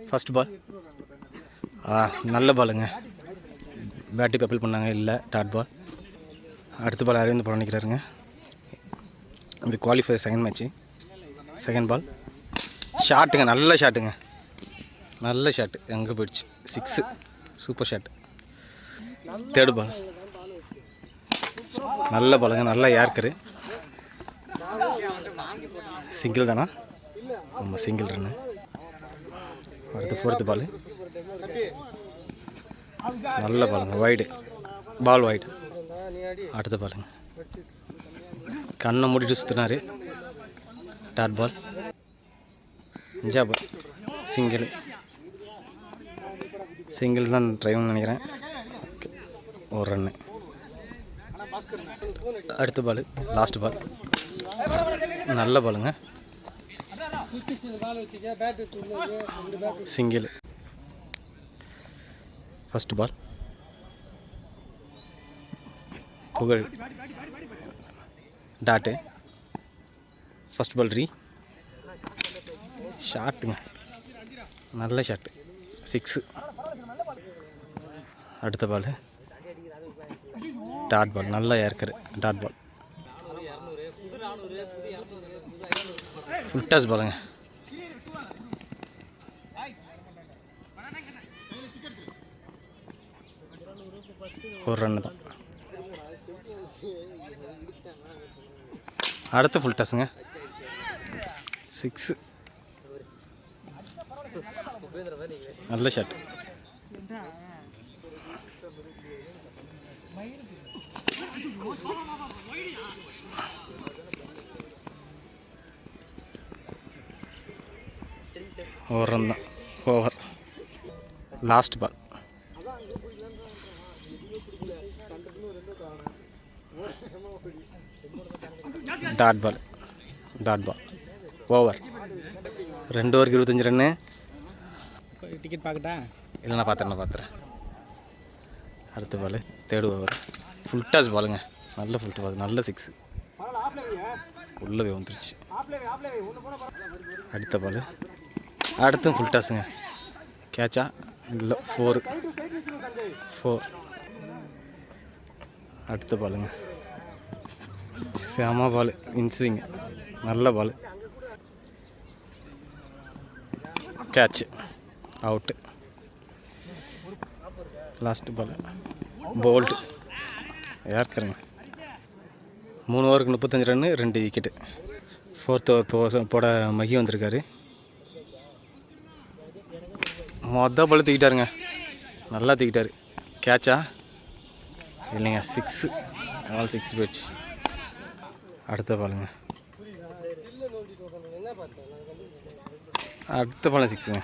First பால் நல்ல பாலுங்க. பேட்டி பப்பிள் பண்ணாங்க, இல்லை டாட் பால். அடுத்த பால் அரவிந்த் பால் நிற்கிறாருங்க. இது qualifier second match. Second ball ஷாட்டுங்க, நல்ல ஷாட்டுங்க, நல்ல ஷாட்டு. எங்கே போயிடுச்சு? 6. Super shot. தேர்டு பால் நல்ல பாலுங்க, நல்ல யார்க்கரு. சிங்கிள் தானா? ஆமாம், சிங்கிள் ரன்னு. அடுத்து ஃபோர்த்து பால் நல்ல பாலுங்க, வைடு பால், வைடு. அடுத்த பாலுங்க கண்ணை மூடிட்டு சுற்றினார். Dot ball. 5 ball single. Single தான் ட்ரைவ்னு நினைக்கிறேன். ஒரு ரன்னு. அடுத்த பால் லாஸ்ட் பால் நல்ல பாலுங்க, சிங்கிள். ஃபஸ்ட் பால் புகழ் டாட்டு. ஃபஸ்ட் பால் ஷாட்டுங்க, நல்ல ஷாட்டு, 6. அடுத்த பால் டாட் பால், நல்லா yorker dot ball. Full toss பாலுங்க. ஒரு ரன்னு தான். அடுத்த ஃபுல் டாஸுங்க, 6. நல்ல ஷாட். ஒரு ரன் தான். Over. Last ball dot ball, dot ball. Over. 2 ஓவருக்கு 25 ரன்னு. டிக்கெட் பார்க்கட்டா? இல்லை, நான் பார்த்துறேன். அடுத்த பால் தேர்டு ஓவர். ஃபுல் டாஸ் பாலுங்க, நல்ல ஃபுல் டாஸ், நல்ல 6. உள்ளவே வந்துருச்சு. அடுத்த பால் அடுத்தும் ஃபுல் டாஸுங்க. கேட்சா? இல்லை, 4. அடுத்த பாலுங்க செம பால், இன்ஸ்விங், நல்ல ball. Catch, out. Last ball bowled, யாருக்குறங்க. 3 ஓவருக்கு 35 ரன்னு, 2 விக்கெட்டு. 4th ஓவர் போட மகி வந்திருக்காரு. மொதல் பால் தூக்கிட்டாருங்க, நல்லா தூக்கிட்டார். கேட்சா? இல்லைங்க, 6. ஆல் 6 போயிடுச்சு. அடுத்த பாலுங்க, அடுத்த பால் 6ங்க,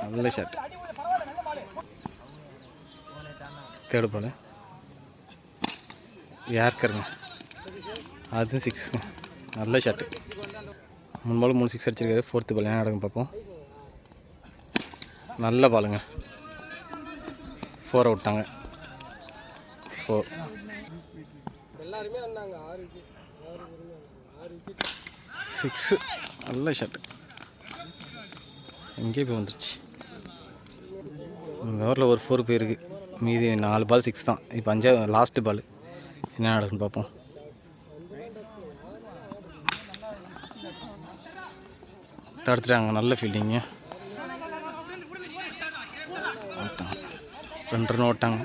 நல்ல ஷாட். தேர்டு பால் யாருக்குறங்க, அது 6ங்க, நல்ல ஷாட்டு. 3 பால் 3 6 அடிச்சிருக்காரு. 4th பால் என்ன நடக்கும் பார்ப்போம். நல்ல பாலுங்க, 4 விட்டாங்க. 4. 6. நல்ல ஷாட்டு, எங்கேயே போய் வந்துருச்சு. இந்த ஓவரில் ஒரு 4 போயிருக்கு. மீதி 4 பால் 6 தான். இப்போ 5 லாஸ்ட்டு பால் என்ன நடக்குன்னு பார்ப்போம். தடுத்துட்டாங்க, நல்ல ஃபீல்டிங்க. 2 ரன் ஓட்டாங்க.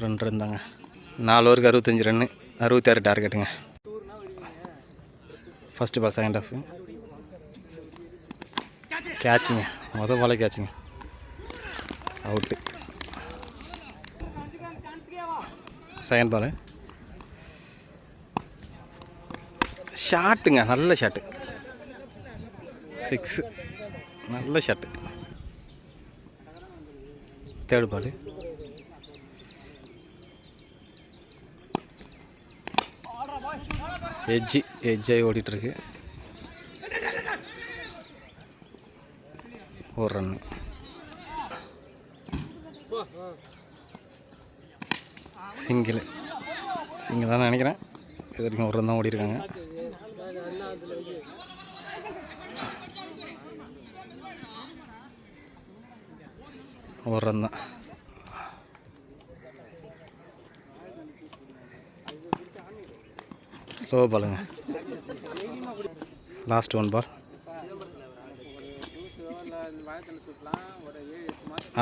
2 ரன் தாங்க. 4 ஓவருக்கு 65 ரன்னு, 66 டார்கெட்டுங்க. ஃபஸ்ட்டு பால் செகண்ட் ஹாஃப் கேட்சுங்க, மொதல் பாலே கேட்சுங்க, அவுட்டு. செகண்ட் பால் ஷாட்டுங்க, நல்ல ஷாட்டு, 6. நல்ல ஷாட்டு. தேர்டு பால் எஜ்ஜாகி ஓடிட்டுருக்கு. ஒரு ரன்னு. சிங்கிள் தான் நினைக்கிறேன். இது வரைக்கும் ஒரு ரன் தான் ஓடி இருக்காங்க. ஒரு ரன் தான். ஸ்லோ பாலுங்க. Last 1 ball.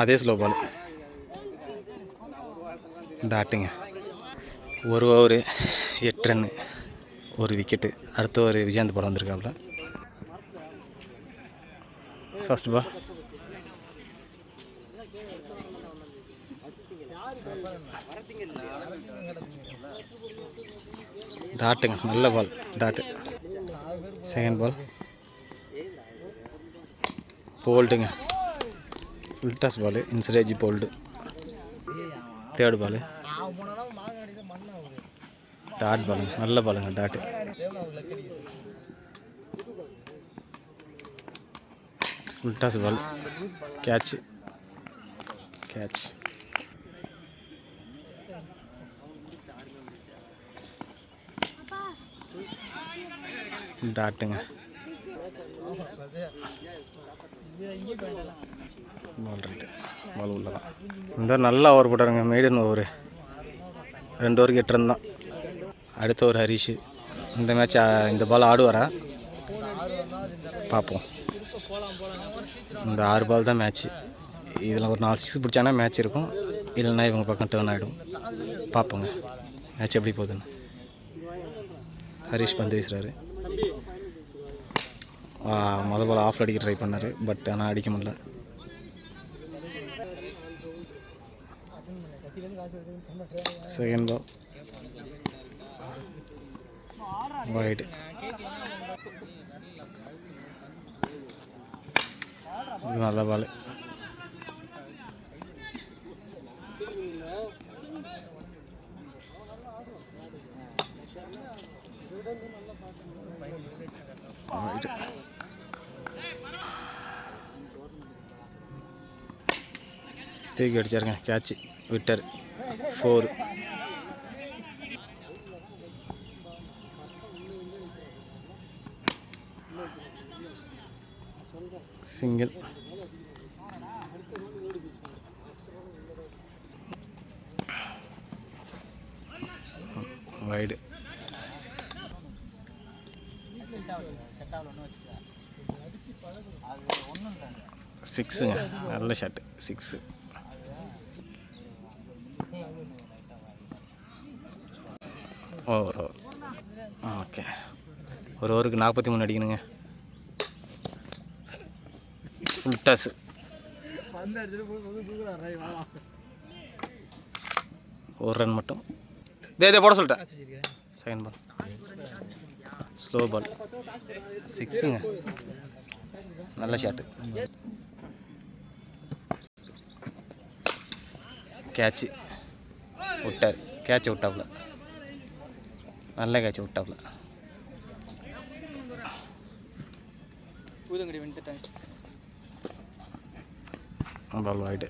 அதே ஸ்லோ பால். டாட்டுங்க. 1 ஓவர் 8 ரன்னு, 1 விக்கெட்டு. அடுத்த ஒரு விஜயந்த் படம் வந்திருக்காப்புல. First ball. டாட்டுங்க, நல்ல பால், டாட்டு. செகண்ட் பால் போல்டுங்க, ஃபுல் டாஸ் பால், இன்சரேஜ் போல்டு. தேர்ட் பால் டாட் பாலுங்க, நல்ல பாலுங்க, dot. Full toss ball, catch, catch. டாட்டுங்க. பால் ரைட்டு, பால் உள்ள தான். இந்த நல்லா ஓவர் போட்டாருங்க. மெய்டன் ஓவர் 2 ஓவருக்கு 8 ரன் தான். அடுத்த ஒரு ஹரிஷ். இந்த மேட்ச் இந்த பால் ஆடுவாரா பார்ப்போம். இந்த 6 பால் தான் மேட்ச்சு. இதில் ஒரு 4 6 பிடிச்சாங்கன்னா மேட்ச் இருக்கும், இல்லைன்னா இவங்க பக்கம் டேர்ன் ஆகிடும். பார்ப்போங்க மேட்ச் எப்படி போகுதுன்னு. ஹரிஷ் பந்து வீசுறாரு. மொதல் பால் ஆஃப் அடிக்க ட்ரை பண்ணார், பட் ஆனால் அடிக்க முடியல. Second ball wide. இது நல்ல பால். தூக்கி அடிச்சாருங்க, கேட்ச், விட்டர். 4 சிங்கிள். வைடு. 6ங்க, நல்ல ஷாட்டு, 6. Over okay. ஒரு ஓவருக்கு 43 அடிக்கணுங்க. Full toss. ஒரு ரன் மட்டும். டே போட சொல்லிட்டேன். செகண்ட் பால் ஸ்லோ பால், 6ங்க, நல்ல ஷாட்டு. கேட்ச் விட்டார், கேட்ச் விட்டாப்புல, நல்ல கேட்ச் விட்டாப்புல. பால் வாய்டு.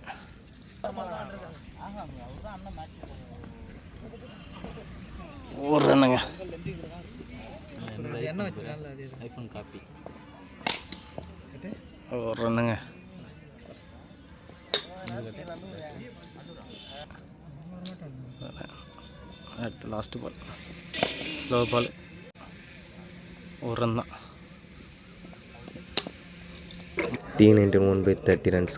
ஒரு ரன்னுங்க. ஒரு ரன்னுங்க. அடுத்து லாஸ்ட் பால் ஸ்லோ பால், ஒரு ரன் தான். T91 by 30 runs.